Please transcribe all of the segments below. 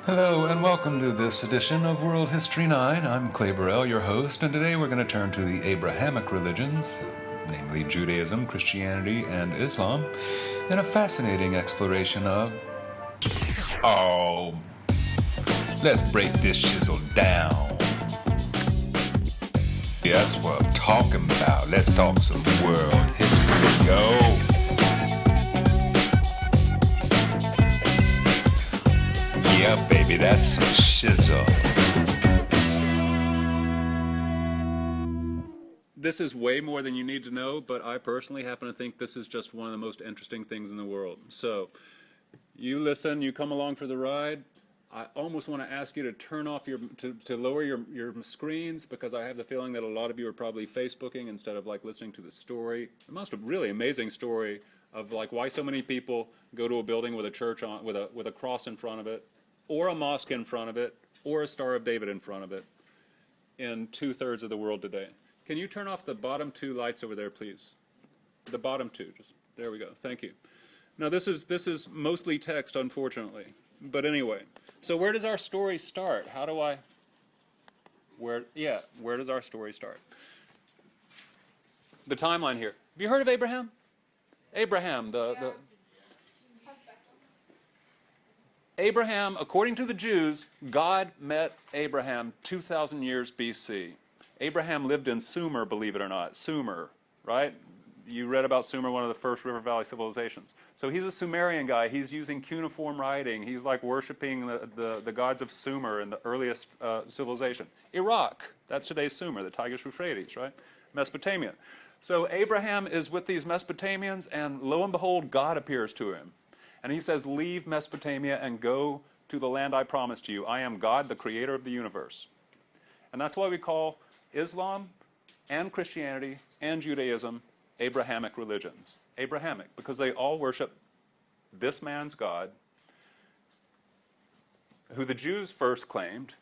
Hello and welcome to this edition of World History 9. I'm Clay Burrell, your host, and today we're going to turn to the Abrahamic religions, namely Judaism, Christianity, and Islam, in a fascinating exploration of... Oh, let's break this shizzle down. That's what I'm talking about. Let's talk some world history, yo. Yeah, baby, that's some shizzle. This is way more than you need to know, but I personally happen to think this is just one of the most interesting things in the world. So, you listen, you come along for the ride. I almost want to ask you to turn off to lower your screens, because I have the feeling that a lot of you are probably Facebooking instead of like listening to the story. The most really amazing story of like why so many people go to a building with a church on with a cross in front of it, or a mosque in front of it, or a Star of David in front of it, in 2/3 of the world today. Can you turn off the bottom two lights over there, please? The bottom two, just there we go. Thank you. Now this is mostly text, unfortunately, but anyway. So where does our story start? Where does our story start? The timeline here. Have you heard of Abraham? Abraham, Abraham, according to the Jews, God met Abraham 2,000 years BC. Abraham lived in Sumer, believe it or not. Sumer, right? You read about Sumer, one of the first river valley civilizations. So he's a Sumerian guy. He's using cuneiform writing. He's like worshiping the gods of Sumer in the earliest civilization. Iraq, that's today's Sumer, the Tigris-Euphrates, right? Mesopotamia. So Abraham is with these Mesopotamians, and lo and behold, God appears to him. And he says, leave Mesopotamia and go to the land I promised you. I am God, the creator of the universe. And that's why we call Islam and Christianity and Judaism Abrahamic religions. Abrahamic, because they all worship this man's God, who the Jews first claimed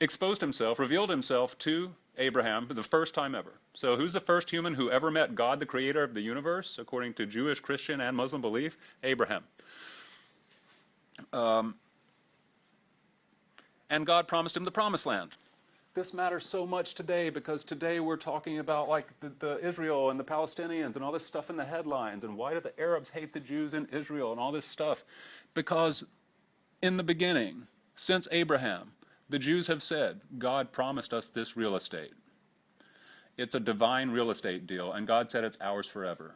exposed himself, revealed himself to Abraham for the first time ever. So who's the first human who ever met God, the creator of the universe, according to Jewish, Christian, and Muslim belief? Abraham. And God promised him the promised land. This matters so much today, because today we're talking about like the Israel and the Palestinians and all this stuff in the headlines, and why do the Arabs hate the Jews in Israel and all this stuff? Because in the beginning, since Abraham, the Jews have said, God promised us this real estate. It's a divine real estate deal, and God said it's ours forever.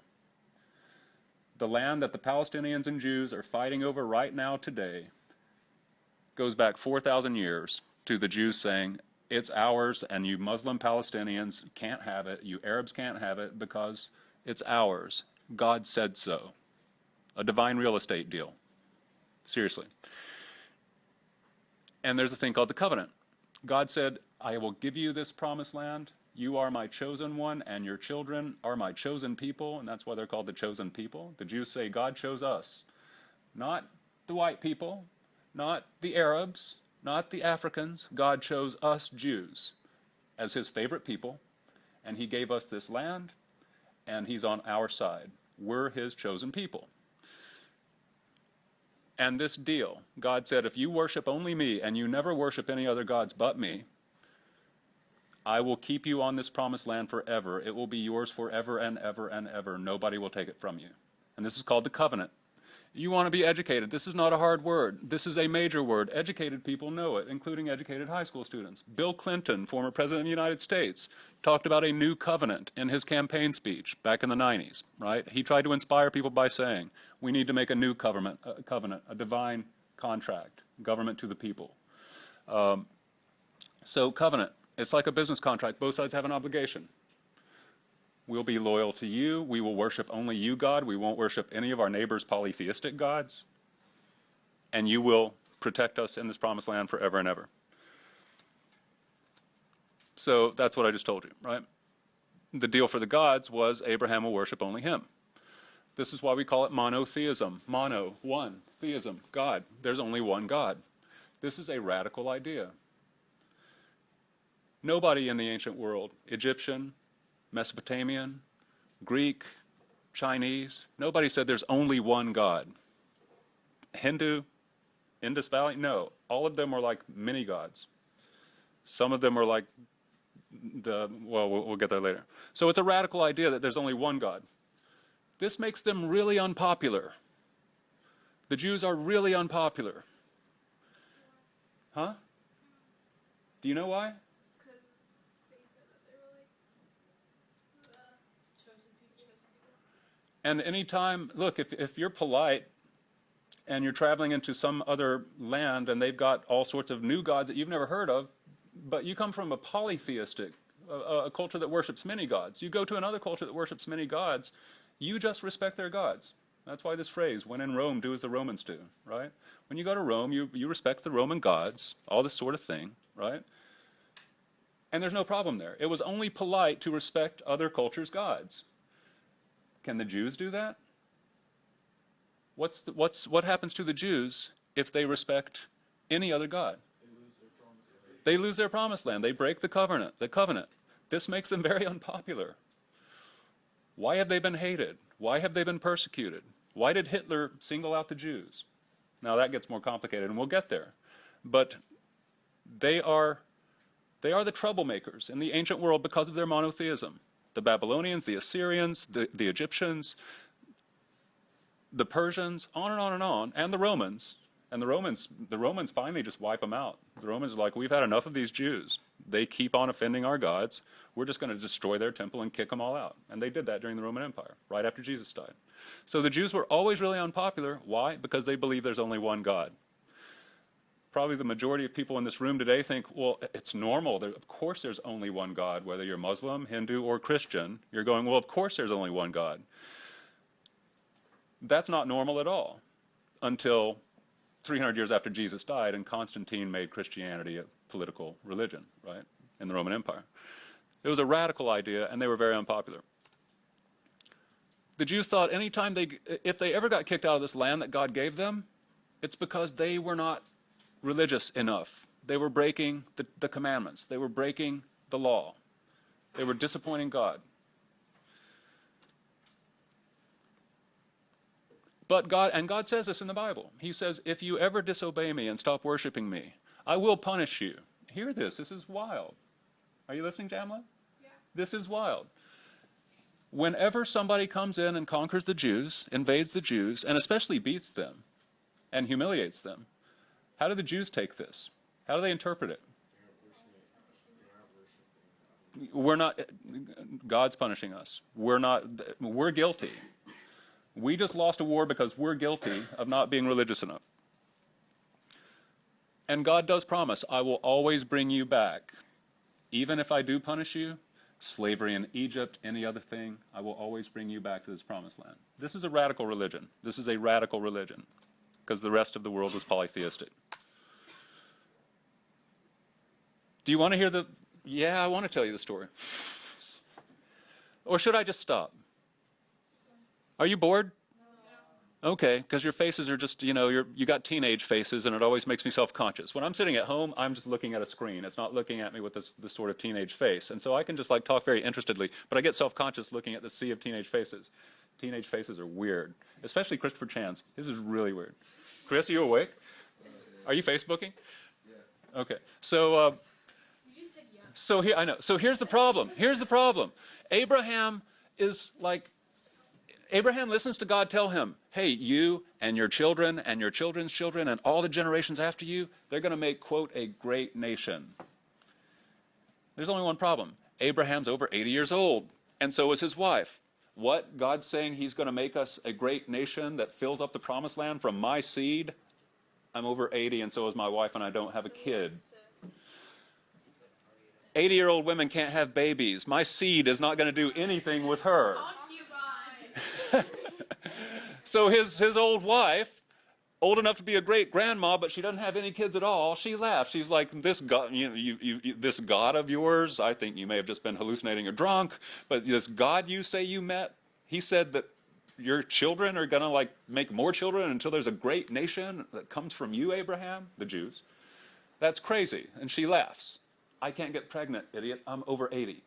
The land that the Palestinians and Jews are fighting over right now today goes back 4,000 years to the Jews saying, it's ours, and you Muslim Palestinians can't have it, you Arabs can't have it, because it's ours. God said so. A divine real estate deal. Seriously. And there's a thing called the covenant. God said, I will give you this promised land. You are my chosen one, and your children are my chosen people, and that's why they're called the chosen people. The Jews say God chose us. Not the white people, not the Arabs, not the Africans. God chose us Jews as his favorite people, and he gave us this land, and he's on our side. We're his chosen people. And this deal, God said, if you worship only me and you never worship any other gods but me, I will keep you on this promised land forever. It will be yours forever and ever and ever. Nobody will take it from you. And this is called the covenant. You want to be educated. This is not a hard word. This is a major word. Educated people know it, including educated high school students. Bill Clinton, former president of the United States, talked about a new covenant in his campaign speech back in the 90s, right? He tried to inspire people by saying, we need to make a new covenant, a divine contract, government to the people. So covenant, it's like a business contract. Both sides have an obligation. We'll be loyal to you. We will worship only you, God. We won't worship any of our neighbors' polytheistic gods. And you will protect us in this promised land forever and ever. So that's what I just told you, right? The deal for the gods was Abraham will worship only him. This is why we call it monotheism. Mono, one, theism, God. There's only one God. This is a radical idea. Nobody in the ancient world, Egyptian, Mesopotamian, Greek, Chinese, nobody said there's only one God. Hindu, Indus Valley? No. All of them were like mini gods. Some of them were like we'll get there later. So it's a radical idea that there's only one God. This makes them really unpopular. The Jews are really unpopular. Huh? Do you know why? Because they said that they were like the chosen people. And anytime, look, if you're polite and you're traveling into some other land and they've got all sorts of new gods that you've never heard of, but you come from a polytheistic, a culture that worships many gods. You go to another culture that worships many gods, you just respect their gods. That's why this phrase, when in Rome, do as the Romans do, right? When you go to Rome, you respect the Roman gods, all this sort of thing, right? And there's no problem there. It was only polite to respect other cultures' gods. Can the Jews do that? What happens to the Jews if they respect any other god? They lose their promised land. They break the covenant. This makes them very unpopular. Why have they been hated? Why have they been persecuted? Why did Hitler single out the Jews? Now that gets more complicated, and we'll get there. But they are the troublemakers in the ancient world because of their monotheism. The Babylonians, the Assyrians, the Egyptians, the Persians, on and on and on, and the Romans. And the Romans finally just wipe them out. The Romans are like, we've had enough of these Jews. They keep on offending our gods. We're just going to destroy their temple and kick them all out. And they did that during the Roman Empire, right after Jesus died. So the Jews were always really unpopular. Why? Because they believe there's only one God. Probably the majority of people in this room today think, well, it's normal. Of course there's only one God, whether you're Muslim, Hindu, or Christian. You're going, well, of course there's only one God. That's not normal at all until 300 years after Jesus died and Constantine made Christianity a political religion, right, in the Roman Empire. It was a radical idea, and they were very unpopular. The Jews thought if they ever got kicked out of this land that God gave them, it's because they were not religious enough. They were breaking the commandments. They were breaking the law. They were disappointing God. But God says this in the Bible. He says, if you ever disobey me and stop worshiping me, I will punish you. Hear this. This is wild. Are you listening, Jamla? Yeah. This is wild. Whenever somebody comes in and conquers the Jews, invades the Jews, and especially beats them and humiliates them, how do the Jews take this? How do they interpret it? We're not, God's punishing us. We're guilty. We just lost a war because we're guilty of not being religious enough. And God does promise, I will always bring you back. Even if I do punish you, slavery in Egypt, any other thing, I will always bring you back to this promised land. This is a radical religion. This is a radical religion because the rest of the world was polytheistic. Do you want to hear Yeah, I want to tell you the story. Or should I just stop? Are you bored? No. Okay, because your faces are just, you got teenage faces, and it always makes me self-conscious. When I'm sitting at home, I'm just looking at a screen. It's not looking at me with this sort of teenage face. And so I can just talk very interestedly, but I get self-conscious looking at the sea of teenage faces. Teenage faces are weird, especially Christopher Chan's. His is really weird. Chris, are you awake? Are you Facebooking? Yeah. Okay, so... You just said yeah. So here, I know. So here's the problem. Abraham listens to God tell him, hey, you and your children and your children's children and all the generations after you, they're going to make, quote, a great nation. There's only one problem. Abraham's over 80 years old, and so is his wife. What? God's saying he's going to make us a great nation that fills up the promised land from my seed? I'm over 80, and so is my wife, and I don't have a kid. 80-year-old women can't have babies. My seed is not going to do anything with her. So his old wife, old enough to be a great grandma, but she doesn't have any kids at all, she laughs. She's like, this God, this God of yours, I think you may have just been hallucinating or drunk, but this God you say you met, he said that your children are going to make more children until there's a great nation that comes from you, Abraham, the Jews. That's crazy. And she laughs. I can't get pregnant, idiot. I'm over 80.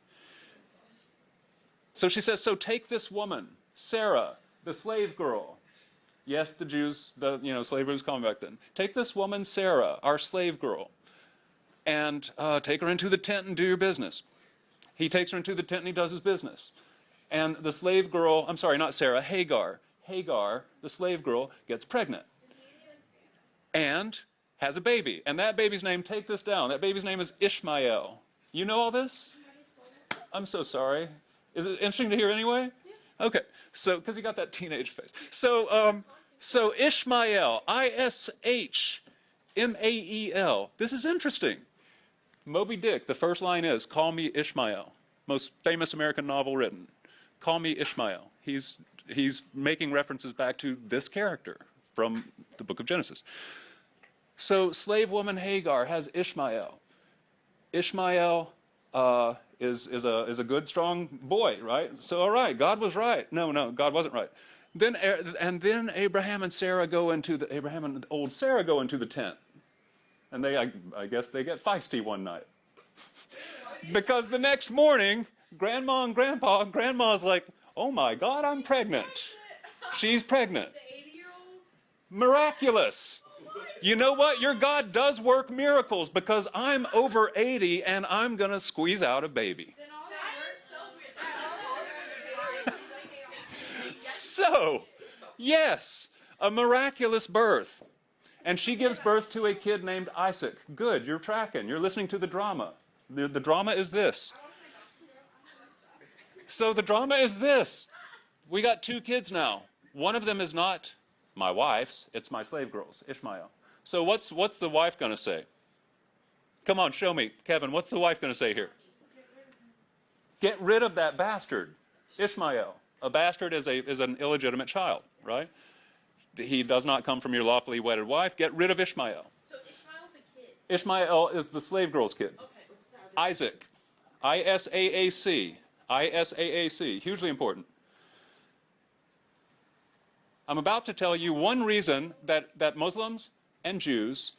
So she says, so take this woman, Sarah, the slave girl, Yes, the Jews, slavery was common back then. Take this woman, Sarah, our slave girl, and take her into the tent and do your business. He takes her into the tent and he does his business. And the slave girl, I'm sorry, not Sarah, Hagar, the slave girl, gets pregnant and has a baby. And that baby's name, take this down, that baby's name is Ishmael. You know all this? I'm so sorry. Is it interesting to hear anyway? Yeah. Okay. So, because he got that teenage face. So Ishmael, Ishmael. This is interesting. Moby Dick, the first line is, call me Ishmael. Most famous American novel written. Call me Ishmael. He's making references back to this character from the book of Genesis. So slave woman Hagar has Ishmael. Ishmael is a good, strong boy, right? So, all right, God was right. No, God wasn't right. Then Abraham and old Sarah go into the tent. And I guess they get feisty one night. Because the next morning, Grandma's like, oh my God, I'm pregnant. She's pregnant. The 80-year-old? Miraculous. You know what? Your God does work miracles because I'm over 80 and I'm going to squeeze out a baby. Then all that So, yes, a miraculous birth. And she gives birth to a kid named Isaac. Good, you're tracking. You're listening to the drama. The drama is this. So the drama is this. We got 2 kids now. One of them is not my wife's. It's my slave girl's, Ishmael. So what's the wife going to say? Come on, show me. Kevin, what's the wife going to say here? Get rid of that bastard, Ishmael. A bastard is an illegitimate child, right? He does not come from your lawfully wedded wife. Get rid of Ishmael. So Ishmael's the kid. Ishmael is the slave girl's kid. Okay. Isaac. Isaac. Isaac. Hugely important. I'm about to tell you one reason that Muslims and Jews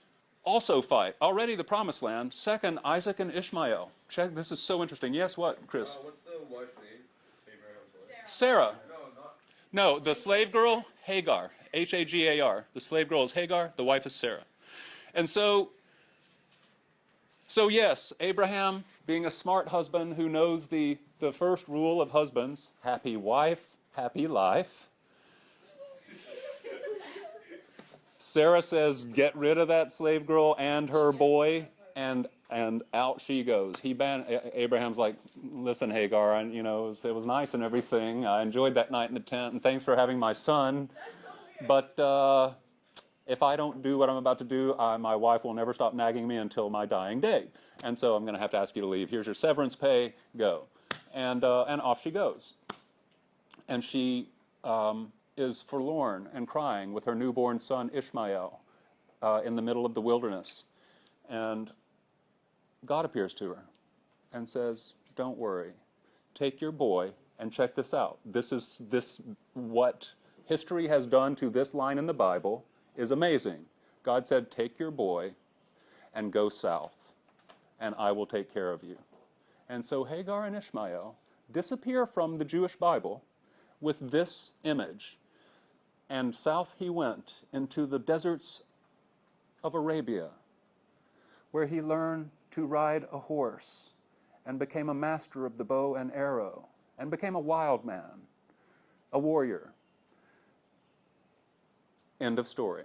also fight. Already the Promised Land. Second, Isaac and Ishmael. Check. This is so interesting. Yes, what, Chris? What's the wife's name? Abraham's wife. Sarah. No, No, the slave girl, Hagar. Hagar. The slave girl is Hagar. The wife is Sarah. And so yes, Abraham, being a smart husband who knows the first rule of husbands, happy wife, happy life. Sarah says, get rid of that slave girl and her boy, and out she goes. Abraham's like, listen, Hagar, it was nice and everything. I enjoyed that night in the tent, and thanks for having my son. But if I don't do what I'm about to do, my wife will never stop nagging me until my dying day. And so I'm going to have to ask you to leave. Here's your severance pay. Go. And off she goes. And she is forlorn and crying with her newborn son Ishmael in the middle of the wilderness. And God appears to her and says, don't worry. Take your boy and check this out. What history has done to this line in the Bible is amazing. God said, take your boy and go south, and I will take care of you. And so Hagar and Ishmael disappear from the Jewish Bible with this image. And south he went into the deserts of Arabia, where he learned to ride a horse and became a master of the bow and arrow and became a wild man, a warrior. End of story.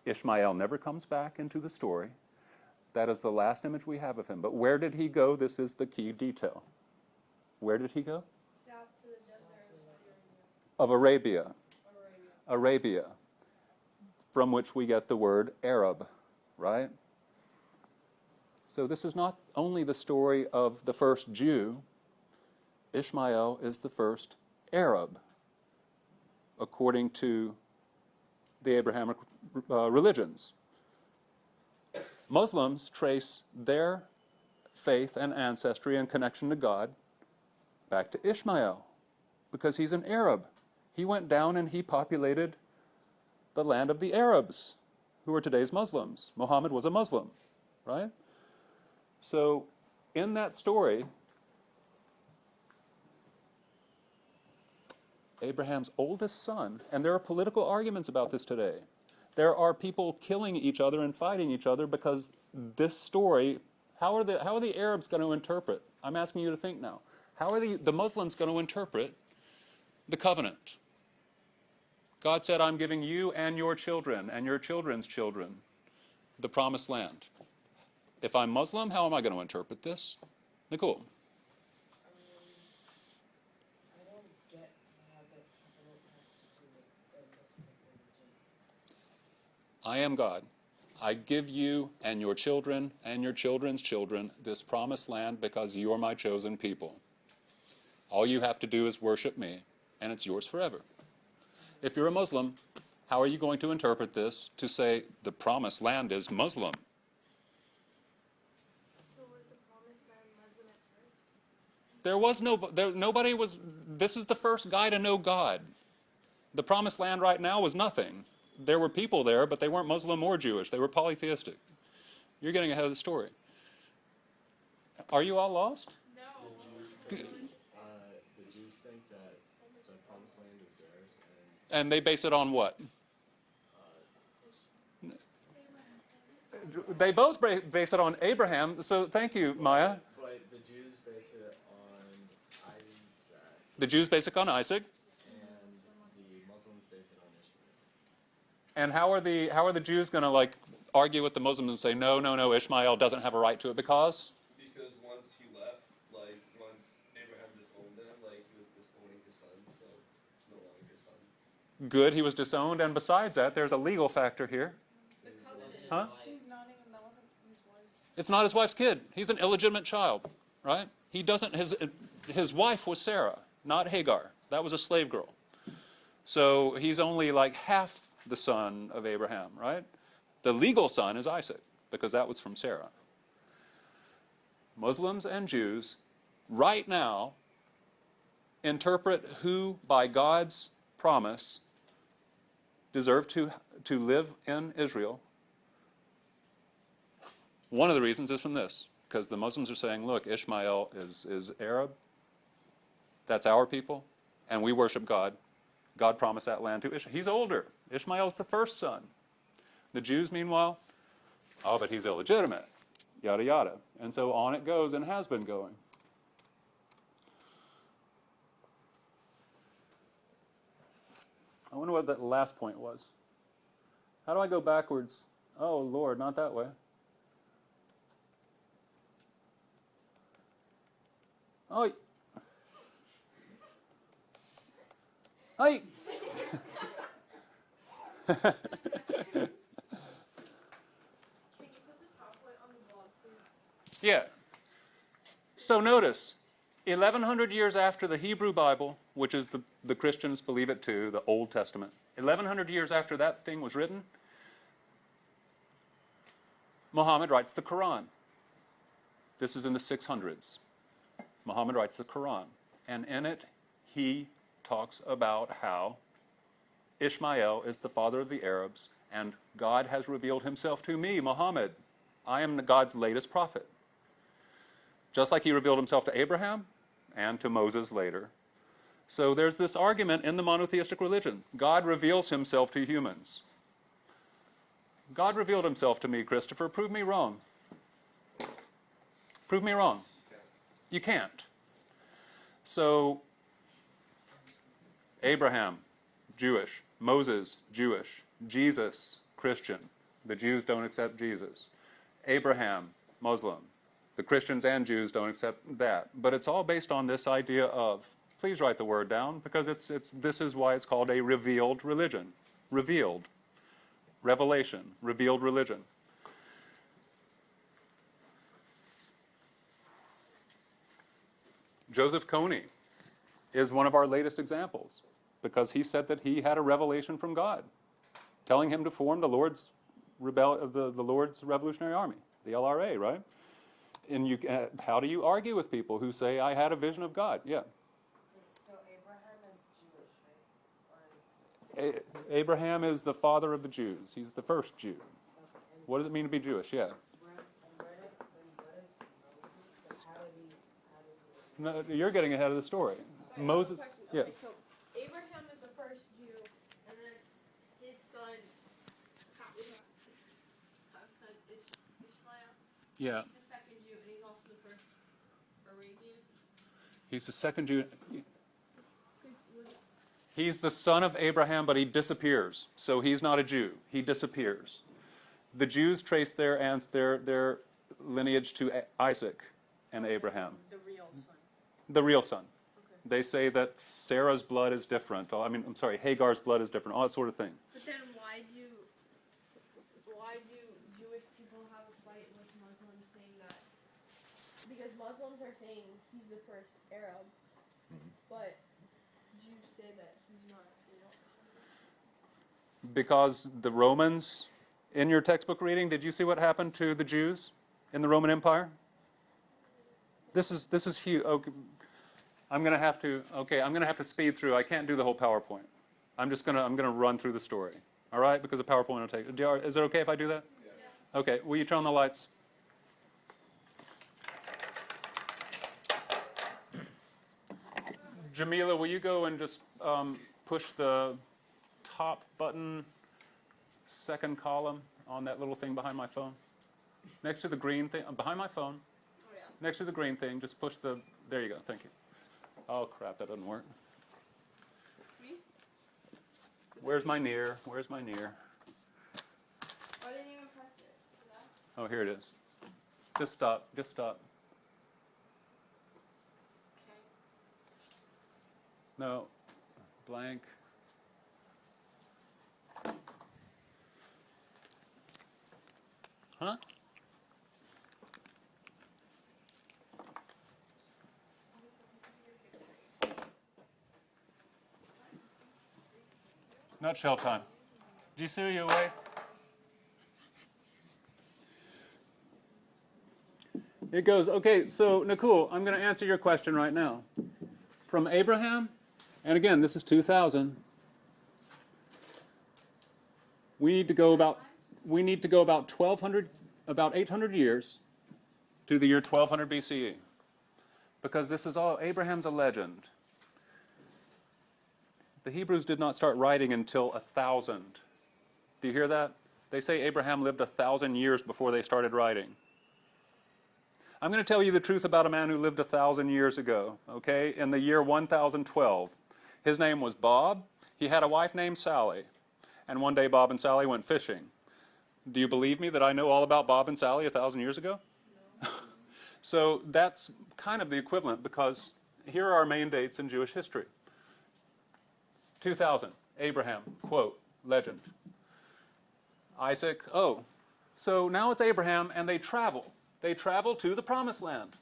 Ishmael never comes back into the story. That is the last image we have of him. But where did he go? This is the key detail. Where did he go? South to the desert of Arabia. Arabia, from which we get the word Arab, right? So this is not only the story of the first Jew. Ishmael is the first Arab, according to the Abrahamic religions. Muslims trace their faith and ancestry and connection to God back to Ishmael, because he's an Arab. He went down and he populated the land of the Arabs, who are today's Muslims. Muhammad was a Muslim, right? So in that story, Abraham's oldest son, and there are political arguments about this today. There are people killing each other and fighting each other because this story, how are the Arabs going to interpret? I'm asking you to think now. How are the Muslims going to interpret the covenant? God said, I'm giving you and your children's children the promised land. If I'm Muslim, how am I going to interpret this? Nicole. I don't get how the covenant has to do with the Muslim religion. I am God. I give you and your children's children this promised land because you are my chosen people. All you have to do is worship me, and it's yours forever. If you're a Muslim, how are you going to interpret this to say the promised land is Muslim? So was the promised land Muslim at first? Nobody was, this is the first guy to know God. The promised land right now was nothing. There were people there, but they weren't Muslim or Jewish. They were polytheistic. You're getting ahead of the story. Are you all lost? No. The Jews think that the promised land is theirs, And they base it on what? They both base it on Abraham. So thank you, Maya. but the Jews base it on Isaac, The Jews base it on Isaac. and the Muslims base it on Ishmael. And how are the Jews going to like argue with the Muslims and say no, Ishmael doesn't have a right to it because? Because once he left, like once Abraham disowned them, like he was disowning his son, so it's no longer his son. Good, he was disowned, and besides that, there's a legal factor here. The covenant. Huh? He's not even, that wasn't his wife's. It's not his wife's kid. He's an illegitimate child, right? He doesn't. His wife was Sarah, not Hagar. That was a slave girl. So he's only like half the son of Abraham, right? The legal son is Isaac, because that was from Sarah. Muslims and Jews, right now, interpret who, by God's promise, deserve to live in Israel. One of the reasons is from this, because the Muslims are saying, look, Ishmael is Arab, that's our people, and we worship God. God promised that land to Ishmael. He's older. Ishmael's the first son. The Jews, meanwhile, oh, but he's illegitimate, yada, yada. And so on it goes and has been going. I wonder what that last point was. How do I go backwards? Oh, Lord, not that way. Oh. Hi. Can you put this PowerPoint on the blog, please? Yeah. So notice, 1,100 years after the Hebrew Bible, which is the Christians believe it too, the Old Testament, 1,100 years after that thing was written, Muhammad writes the Quran. This is in the 600s. Muhammad writes the Quran. And in it, he talks about how Ishmael is the father of the Arabs, and God has revealed himself to me, Muhammad. I am God's latest prophet. Just like he revealed himself to Abraham and to Moses later. So there's this argument in the monotheistic religion. God reveals himself to humans. God revealed himself to me, Christopher. Prove me wrong. Prove me wrong. You can't. So Abraham, Jewish. Moses, Jewish. Jesus, Christian. The Jews don't accept Jesus. Abraham, Muslim. The Christians and Jews don't accept that. But it's all based on this idea of, please write the word down, because this is why it's called a revealed religion. Revealed. Revelation. Revealed religion. Joseph Kony is one of our latest examples, because he said that he had a revelation from God, telling him to form the Lord's Revolutionary Army, the LRA, right? And how do you argue with people who say, I had a vision of God? Yeah. So Abraham is Jewish, right? Abraham is the father of the Jews. He's the first Jew. What does it mean to be Jewish? Yeah. How does No, you're getting ahead of the story. Wait, Moses. I have a question. Yeah. Okay, so Abraham son, Ishmael. Yeah. He's the second Jew, and he's also the first Arabian. He's the second Jew. 'Cause was- He's the son of Abraham, but he disappears. So he's not a Jew. He disappears. The Jews trace their lineage to Isaac and Abraham, The real son. the real son. Okay. They say that Sarah's blood is different. I'm sorry, Hagar's blood is different, all that sort of thing. But then why do Jewish people have a fight with Muslims saying that? Because Muslims are saying he's the first Arab, but Jews say that he's not. Because the Romans, in your textbook reading, did you see what happened to the Jews in the Roman Empire? This is huge. Okay. I'm gonna have to speed through. I can't do the whole PowerPoint. I'm gonna run through the story. All right, because the PowerPoint will take. Is it okay if I do that? Yeah. Okay. Will you turn on the lights? Jamila, will you go and just push the top button, second column on that little thing behind my phone? Next to the green thing, behind my phone, Oh yeah. next to the green thing, just push the, there you go, thank you. Oh crap, that doesn't work. Me? Where's my near? Where's my near? I didn't even press it. Yeah. Oh, here it is. Just stop, just stop. Okay. No, blank. Huh? Nutshell time. Jisoo, you awake? It goes, okay, so Nakul, I'm going to answer your question right now. From Abraham, and again, this is 2000, we need to go about 1200, about 800 years to the year 1200 BCE. Because this is all, Abraham's a legend. The Hebrews did not start writing until 1000. Do you hear that? They say Abraham lived 1,000 years before they started writing. I'm going to tell you the truth about a man who lived 1,000 years ago, okay? In the year 1012. His name was Bob. He had a wife named Sally. And one day Bob and Sally went fishing. Do you believe me that I know all about Bob and Sally 1,000 years ago? No. So that's kind of the equivalent, because here are our main dates in Jewish history. 2000, Abraham, quote, legend. Isaac, oh. So now it's Abraham, and they travel. They travel to the Promised Land.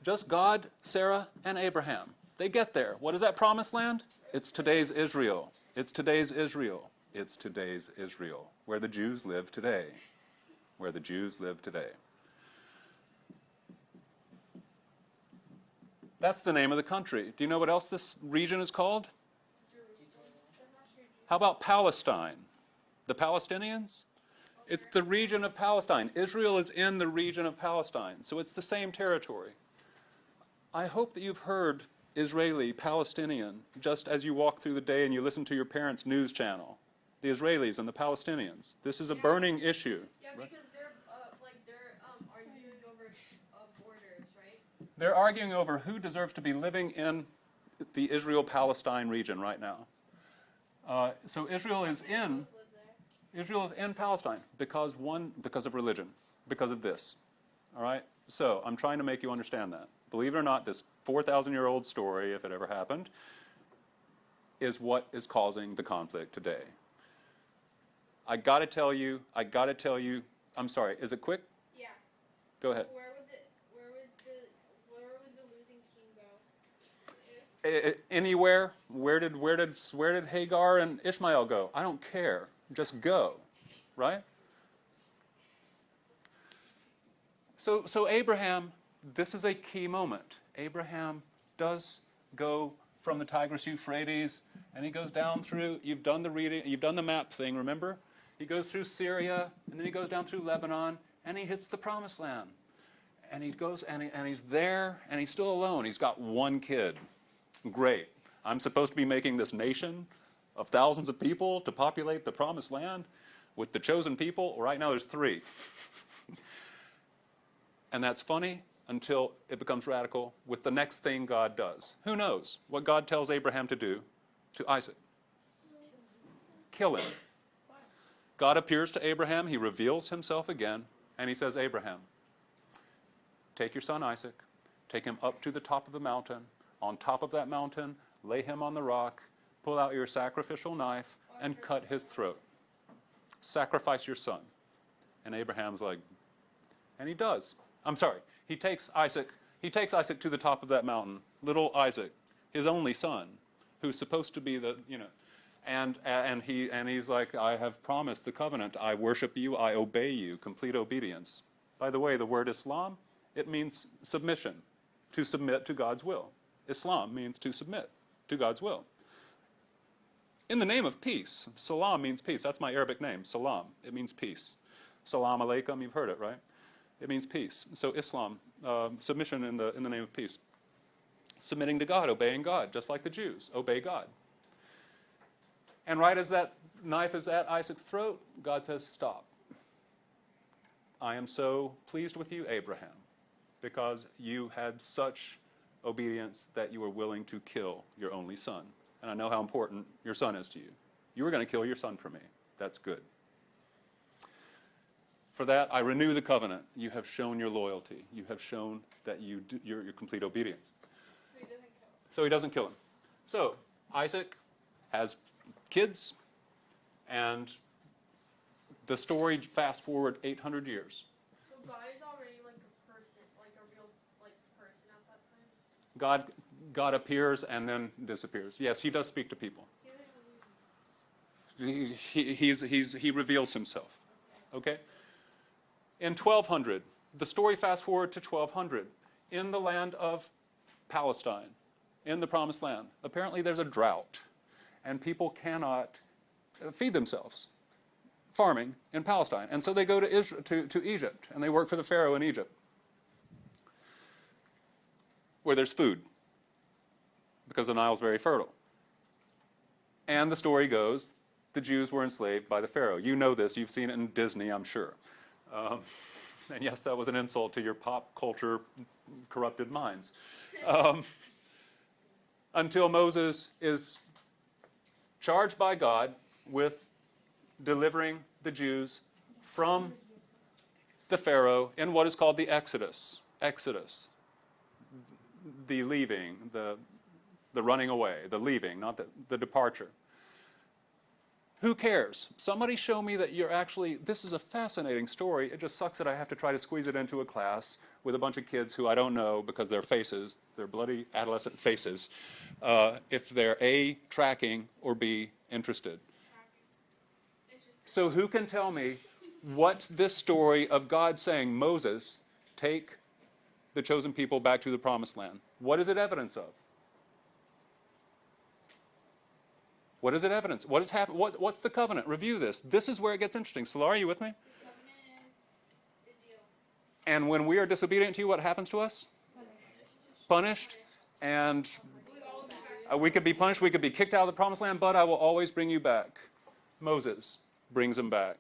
Just God, Sarah, and Abraham. They get there. What is that Promised Land? It's today's Israel. It's today's Israel. It's today's Israel, where the Jews live today. Where the Jews live today. That's the name of the country. Do you know what else this region is called? How about Palestine? The Palestinians? It's the region of Palestine. Israel is in the region of Palestine, so it's the same territory. I hope that you've heard Israeli, Palestinian, just as you walk through the day and you listen to your parents' news channel. The Israelis and the Palestinians. This is a burning issue. Yeah, because they're arguing over borders, right? They're arguing over who deserves to be living in the Israel-Palestine region right now. So Israel is in Palestine because of religion, because of this. All right? So I'm trying to make you understand that. Believe it or not, this 4,000-year-old story, if it ever happened, is what is causing the conflict today. I got to tell you, I'm sorry, is it quick? Yeah. Go ahead. Where would the losing team go? Anywhere. Where did Hagar and Ishmael go? I don't care. Just go, right? So Abraham, this is a key moment. Abraham does go from the Tigris Euphrates, and he goes down through. You've done the reading. You've done the map thing. Remember? He goes through Syria, and then he goes down through Lebanon, and he hits the Promised Land. And he goes, and he's there, and he's still alone. He's got one kid. Great. I'm supposed to be making this nation. of thousands of people to populate the promised land with the chosen people? Right now there's 3. And that's funny until it becomes radical with the next thing God does. Who knows what God tells Abraham to do to Isaac? Kill him. God appears to Abraham, he reveals himself again, and he says, Abraham, take your son Isaac, take him up to the top of the mountain. On top of that mountain, lay him on the rock, pull out your sacrificial knife, and cut his throat. Sacrifice your son. And Abraham's like, and he does. I'm sorry, he takes Isaac to the top of that mountain, little Isaac, his only son, who's supposed to be the, and he's like, I have promised the covenant. I worship you, I obey you, complete obedience. By the way, the word Islam, it means submission, to submit to God's will. Islam means to submit to God's will. In the name of peace, salam means peace. That's my Arabic name, salam. It means peace. Salam alaikum, you've heard it, right? It means peace. So Islam, submission in the name of peace. Submitting to God, obeying God, just like the Jews, obey God. And right as that knife is at Isaac's throat, God says, stop. I am so pleased with you, Abraham, because you had such obedience that you were willing to kill your only son. And I know how important your son is to you. You were going to kill your son for me. That's good. For that, I renew the covenant. You have shown your loyalty. You have shown that your complete obedience. So he doesn't kill him. So he doesn't kill him. So Isaac has kids, and the story fast forward 800 years. So God is already like a person, like a real person at that time? God appears and then disappears. Yes, he does speak to people. He reveals himself. Okay? In 1200, the story fast forward to 1200, in the land of Palestine, in the Promised Land, apparently there's a drought, and people cannot feed themselves farming in Palestine. And so they go to Egypt, and they work for the Pharaoh in Egypt, where there's food, because the Nile's very fertile. And the story goes, the Jews were enslaved by the Pharaoh. You know this. You've seen it in Disney, I'm sure. And yes, that was an insult to your pop culture corrupted minds. Until Moses is charged by God with delivering the Jews from the Pharaoh in what is called the Exodus. Exodus. The leaving, the running away, the leaving, not the departure. Who cares? Somebody show me that you're actually, this is a fascinating story. It just sucks that I have to try to squeeze it into a class with a bunch of kids who I don't know because their faces, their bloody adolescent faces, if they're A, tracking, or B, interested. So who can tell me what this story of God saying, Moses, take the chosen people back to the promised land, what is it evidence of? What is it evidence? What has happened? What's the covenant? Review this. This is where it gets interesting. Solar, are you with me? The covenant is the deal. And when we are disobedient to you, what happens to us? Punished. And we could be punished. We could be kicked out of the promised land, but I will always bring you back. Moses brings them back.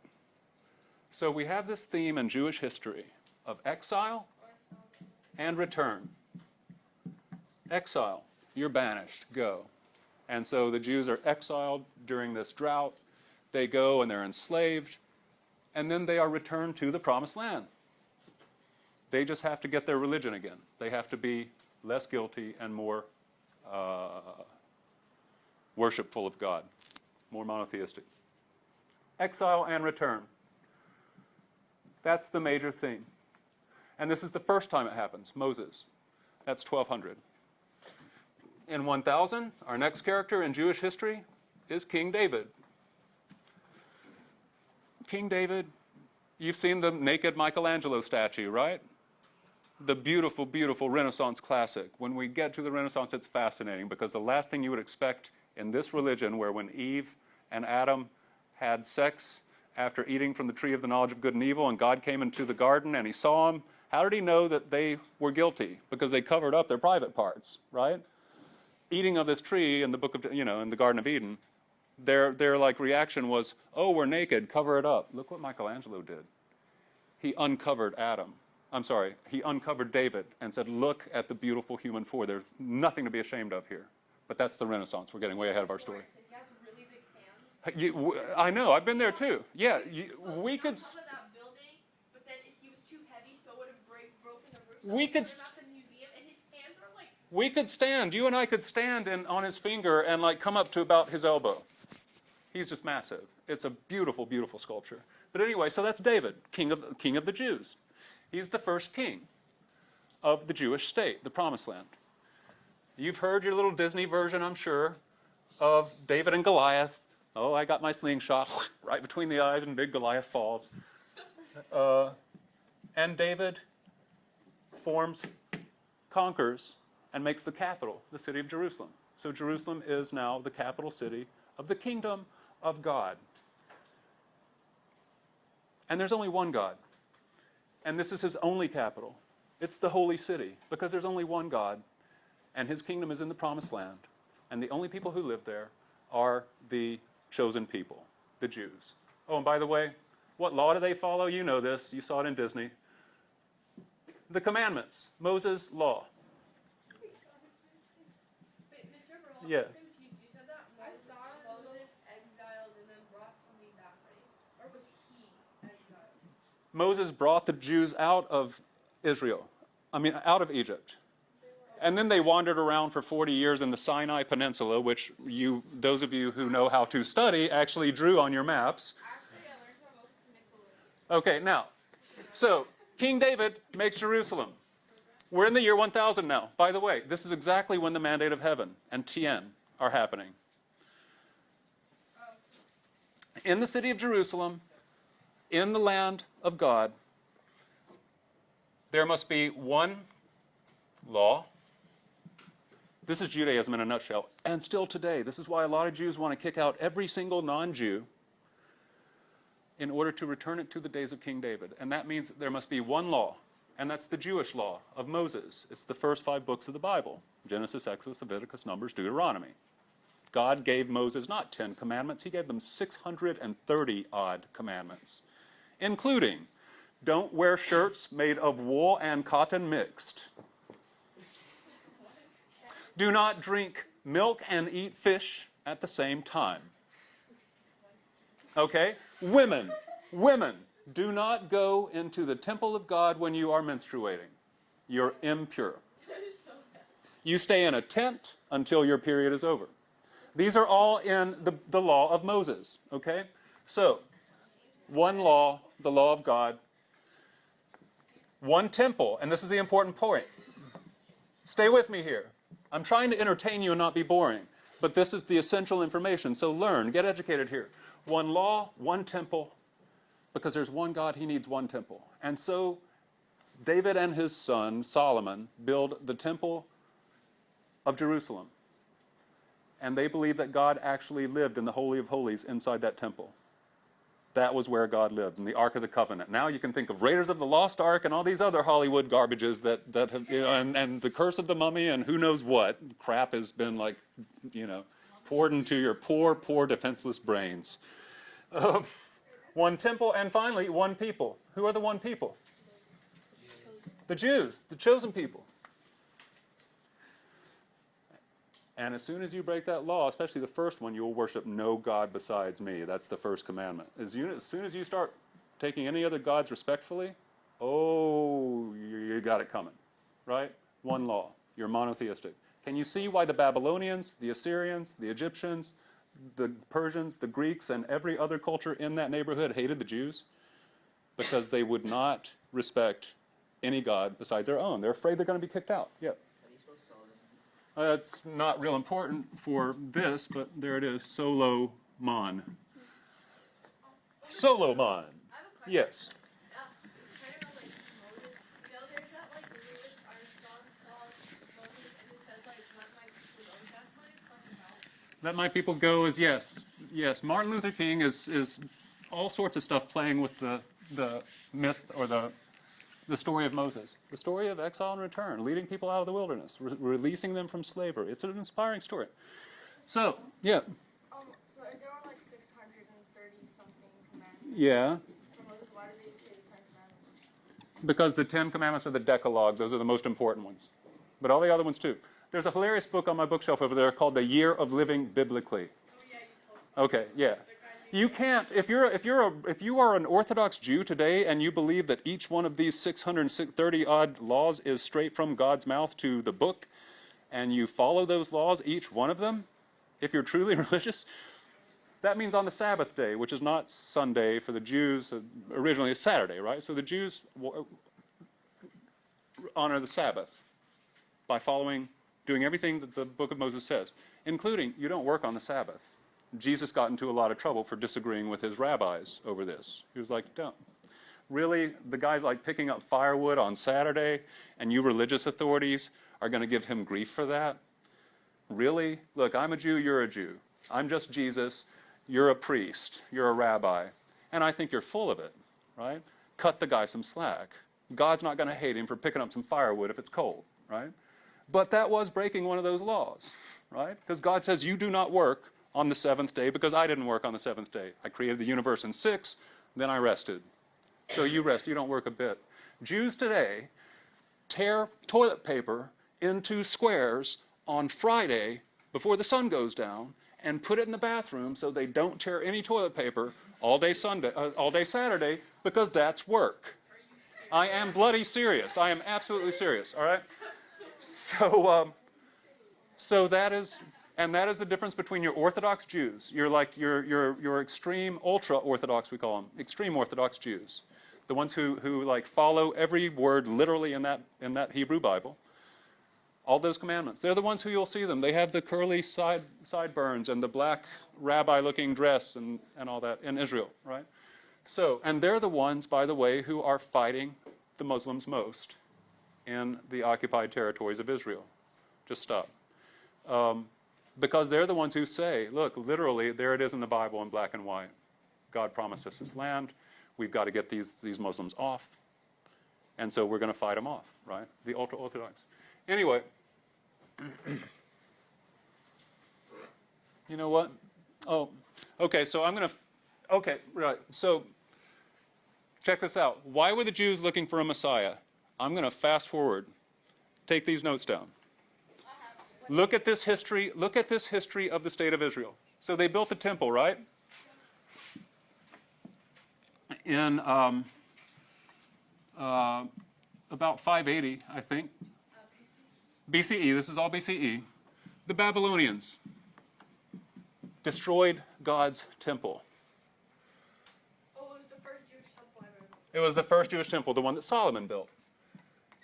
So we have this theme in Jewish history of exile and return. Exile. You're banished. Go. And so the Jews are exiled during this drought. They go and they're enslaved. And then they are returned to the promised land. They just have to get their religion again. They have to be less guilty and more worshipful of God, more monotheistic. Exile and return. That's the major theme. And this is the first time it happens, Moses. That's 1200. In 1000, our next character in Jewish history is King David. King David, you've seen the naked Michelangelo statue, right? The beautiful, beautiful Renaissance classic. When we get to the Renaissance, it's fascinating because the last thing you would expect in this religion, where when Eve and Adam had sex after eating from the tree of the knowledge of good and evil, and God came into the garden and he saw them, how did he know that they were guilty? Because they covered up their private parts, right? Eating of this tree in the book of, in the Garden of Eden Their like reaction was, oh, we're naked, cover it up. Look what Michelangelo did. He uncovered he uncovered David and said, look at the beautiful human form. There's nothing to be ashamed of here. But that's the Renaissance. We're getting way ahead of our story. He has really big hands. I know. I've been there too. Yeah, we could. On top of that building, but then he was too heavy, so it would have broken the roof. We could. Put him at the museum, and his hands are like. We could stand. You and I could stand on his finger and like come up to about his elbow. He's just massive. It's a beautiful, beautiful sculpture. But anyway, so that's David, king of the Jews. He's the first king of the Jewish state, the Promised Land. You've heard your little Disney version, I'm sure, of David and Goliath. Oh, I got my slingshot right between the eyes and big Goliath falls. And David conquers, and makes the capital, the city of Jerusalem. So Jerusalem is now the capital city of the kingdom of God. And there's only one God. And this is his only capital. It's the holy city, because there's only one God, and his kingdom is in the Promised Land. And the only people who live there are the chosen people, the Jews. Oh, and by the way, what law do they follow? You know this. You saw it in Disney. The commandments, Moses' law. Wait, Mr. Burrell, Yeah. I'm confused. You said that Moses exiled and then brought somebody back, right? Or was he exiled? Moses brought the Jews out of out of Egypt. And then they wandered around for 40 years in the Sinai Peninsula, which those of you who know how to study, actually drew on your maps. Actually, I learned from Moses and Nickelodeon. Okay, now, so King David makes Jerusalem. We're in the year 1000 now. By the way, this is exactly when the Mandate of Heaven and Tien are happening. In the city of Jerusalem, in the land of God, there must be one law. This is Judaism in a nutshell. And still today, this is why a lot of Jews want to kick out every single non-Jew in order to return it to the days of King David. And that means there must be one law, and that's the Jewish law of Moses. It's the first 5 books of the Bible: Genesis, Exodus, Leviticus, Numbers, Deuteronomy. God gave Moses not 10 commandments, he gave them 630 odd commandments, including don't wear shirts made of wool and cotton mixed. Do not drink milk and eat fish at the same time. Okay? Women, do not go into the temple of God when you are menstruating. You're impure. You stay in a tent until your period is over. These are all in the law of Moses. Okay? So, one law, the law of God. One temple, and this is the important point. Stay with me here. I'm trying to entertain you and not be boring, but this is the essential information. So learn, get educated here. One law, one temple, because there's one God, he needs one temple. And so David and his son, Solomon, build the temple of Jerusalem. And they believe that God actually lived in the Holy of Holies inside that temple. That was where God lived, in the Ark of the Covenant. Now you can think of Raiders of the Lost Ark and all these other Hollywood garbages that have, and the Curse of the Mummy and who knows what crap has been poured into your poor, poor defenseless brains. One temple, and finally, one people. Who are the one people? The Jews, the chosen people. And as soon as you break that law, especially the first one, you will worship no God besides me. That's the first commandment. As soon as you start taking any other gods respectfully, you got it coming, right? One law. You're monotheistic. Can you see why the Babylonians, the Assyrians, the Egyptians, the Persians, the Greeks, and every other culture in that neighborhood hated the Jews? Because they would not respect any god besides their own. They're afraid they're going to be kicked out. Yeah. It's not real important for this, but there it is. Solomon. Solomon. Yes. Kind of like Moses. There's that lyric Armstrong song, Moses, and it says let my people go. That's what it's about. Let my people go is yes. Yes. Martin Luther King is all sorts of stuff playing with the myth or the story of Moses, the story of exile and return, leading people out of the wilderness, releasing them from slavery. It's an inspiring story. So, yeah. So I don't Yeah. Why do they say the Ten Commandments? Because the Ten Commandments are the Decalogue. Those are the most important ones. But all the other ones too. There's a hilarious book on my bookshelf over there called The Year of Living Biblically. Oh yeah, you told me. Okay, yeah. You can't, if you are an Orthodox Jew today and you believe that each one of these 630 odd laws is straight from God's mouth to the book, and you follow those laws, each one of them, if you're truly religious, that means on the Sabbath day, which is not Sunday for the Jews. Originally it's Saturday, right? So the Jews honor the Sabbath by doing everything that the book of Moses says, including you don't work on the Sabbath. Jesus got into a lot of trouble for disagreeing with his rabbis over this. He was like, don't. Really, the guy's like picking up firewood on Saturday, and you religious authorities are going to give him grief for that? Really? Look, I'm a Jew, you're a Jew. I'm just Jesus, you're a priest, you're a rabbi, and I think you're full of it, right? Cut the guy some slack. God's not going to hate him for picking up some firewood if it's cold, right? But that was breaking one of those laws, right? Because God says you do not work on the seventh day because I didn't work on the seventh day. I created the universe in 6, then I rested. So you rest, you don't work a bit. Jews today tear toilet paper into squares on Friday before the sun goes down and put it in the bathroom so they don't tear any toilet paper all day Saturday because that's work. I am bloody serious. I am absolutely serious, all right? So that is the difference between your Orthodox Jews. You're like your extreme ultra-Orthodox, we call them, extreme Orthodox Jews. The ones who like follow every word literally in that Hebrew Bible. All those commandments. They're the ones who you'll see them. They have the curly sideburns and the black rabbi-looking dress and all that in Israel, right? So, and they're the ones, by the way, who are fighting the Muslims most in the occupied territories of Israel. Just stop. Because they're the ones who say, look, literally, there it is in the Bible in black and white. God promised us this land. We've got to get these Muslims off. And so we're going to fight them off, right? The ultra-Orthodox. Anyway, you know what? Oh, okay, so okay, right. So check this out. Why were the Jews looking for a Messiah? I'm going to fast forward. Take these notes down. Look at this history of the state of Israel. So they built the temple, right? In about 580, I think. BCE, this is all BCE. The Babylonians destroyed God's temple. Oh, it was the first Jewish temple I remember. It was the first Jewish temple, the one that Solomon built.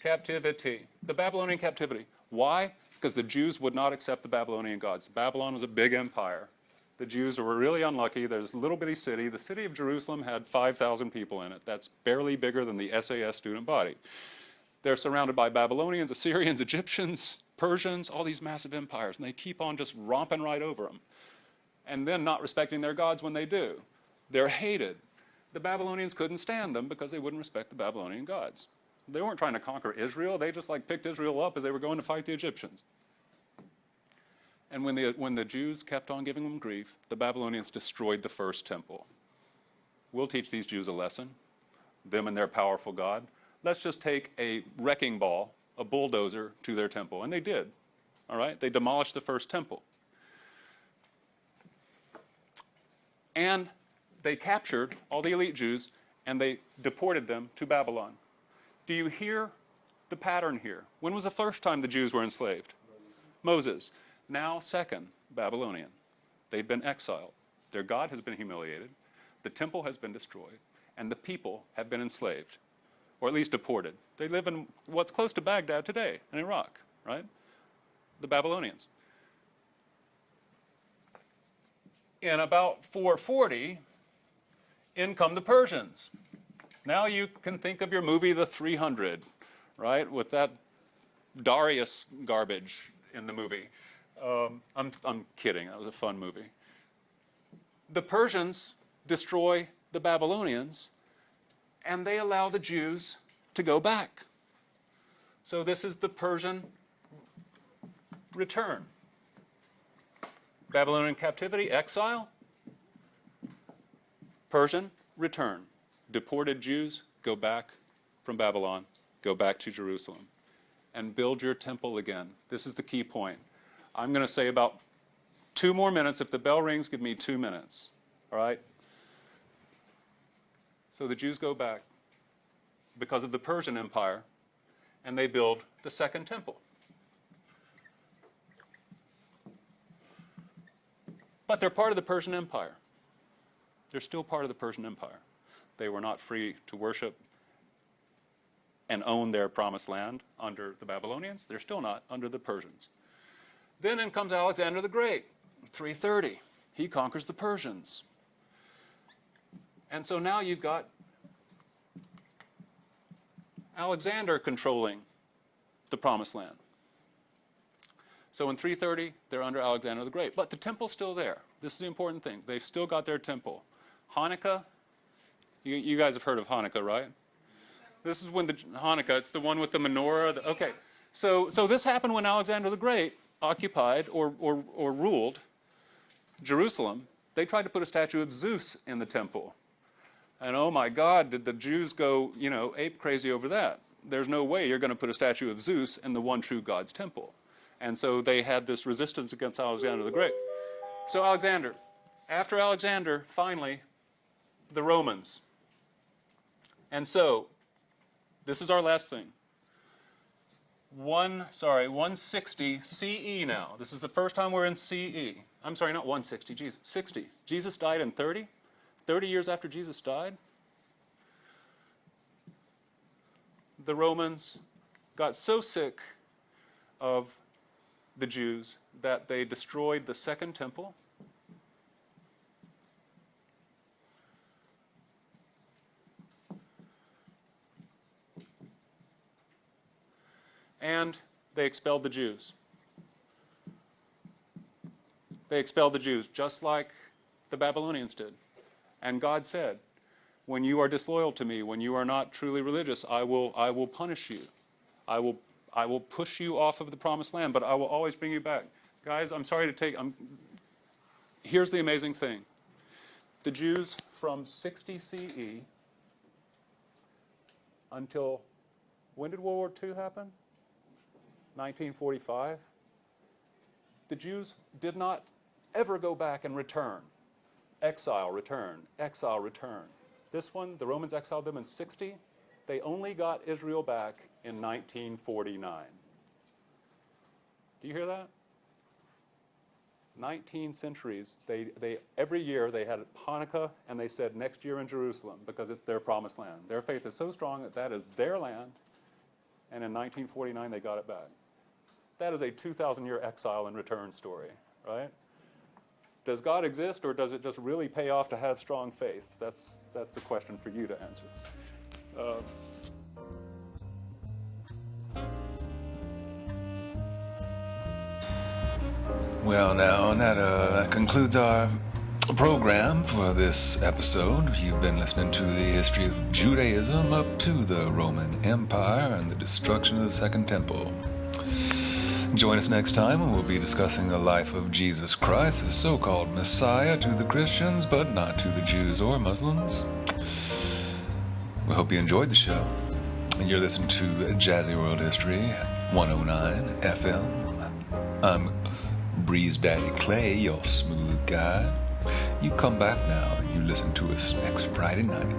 Captivity. The Babylonian captivity. Why? Because the Jews would not accept the Babylonian gods. Babylon was a big empire. The Jews were really unlucky. There's a little bitty city. The city of Jerusalem had 5,000 people in it. That's barely bigger than the SAS student body. They're surrounded by Babylonians, Assyrians, Egyptians, Persians, all these massive empires, and they keep on just romping right over them. And then not respecting their gods when they do. They're hated. The Babylonians couldn't stand them because they wouldn't respect the Babylonian gods. They weren't trying to conquer Israel. They just like picked Israel up as they were going to fight the Egyptians. And when the Jews kept on giving them grief, the Babylonians destroyed the first temple. We'll teach these Jews a lesson, them and their powerful God. Let's just take a wrecking ball, a bulldozer, to their temple. And they did. All right? They demolished the first temple. And they captured all the elite Jews, and they deported them to Babylon. Do you hear the pattern here? When was the first time the Jews were enslaved? Moses. Now, second, Babylonian. They've been exiled. Their God has been humiliated. The temple has been destroyed. And the people have been enslaved. Or at least deported. They live in what's close to Baghdad today, in Iraq, right? The Babylonians. In about 440, in come the Persians. Now you can think of your movie The 300, right? With that Darius garbage in the movie. I'm kidding. That was a fun movie. The Persians destroy the Babylonians, and they allow the Jews to go back. So this is the Persian return. Babylonian captivity, exile. Persian return. Deported Jews, go back from Babylon, go back to Jerusalem, and build your temple again. This is the key point. I'm going to say about 2 more minutes. If the bell rings, give me 2 minutes. All right? So the Jews go back because of the Persian Empire, and they build the second temple. But they're part of the Persian Empire. They're still part of the Persian Empire. They were not free to worship and own their promised land under the Babylonians. They're still not under the Persians. Then in comes Alexander the Great, 330. He conquers the Persians. And so now you've got Alexander controlling the promised land. So in 330, they're under Alexander the Great. But the temple's still there. This is the important thing. They've still got their temple. Hanukkah, you guys have heard of Hanukkah, right? This is when Hanukkah, it's the one with the menorah. Okay, so this happened when Alexander the Great occupied or ruled Jerusalem. They tried to put a statue of Zeus in the temple. And oh my God, did the Jews go, ape crazy over that. There's no way you're going to put a statue of Zeus in the one true God's temple. And so they had this resistance against Alexander the Great. So after Alexander, finally, the Romans. And so, this is our last thing. 160 CE now. This is the first time we're in CE. I'm sorry, not 160, Jesus, 60. Jesus died in 30. 30 years after Jesus died, the Romans got so sick of the Jews that they destroyed the second temple. And they expelled the Jews. They expelled the Jews just like the Babylonians did. And God said, when you are disloyal to me, when you are not truly religious, I will punish you. I will push you off of the promised land, but I will always bring you back. Guys, I'm sorry to take... here's the amazing thing. The Jews from 60 CE until... when did World War II happen? 1945. The Jews did not ever go back and return. Exile, return, exile, return. This one, the Romans exiled them in 60. They only got Israel back in 1949. Do you hear that? 19 centuries. They every year they had Hanukkah, and they said next year in Jerusalem because it's their promised land. Their faith is so strong that that is their land, and in 1949 they got it back. That is a 2,000-year exile and return story, right? Does God exist, or does it just really pay off to have strong faith? That's a question for you to answer. Well, now, and that concludes our program for this episode. You've been listening to the history of Judaism up to the Roman Empire and the destruction of the Second Temple. Join us next time when we'll be discussing the life of Jesus Christ, the so-called Messiah to the Christians, but not to the Jews or Muslims. We hope you enjoyed the show. And you're listening to Jazzy World History, 109 FM. I'm Breeze Daddy Clay, your smooth guy. You come back now and you listen to us next Friday night.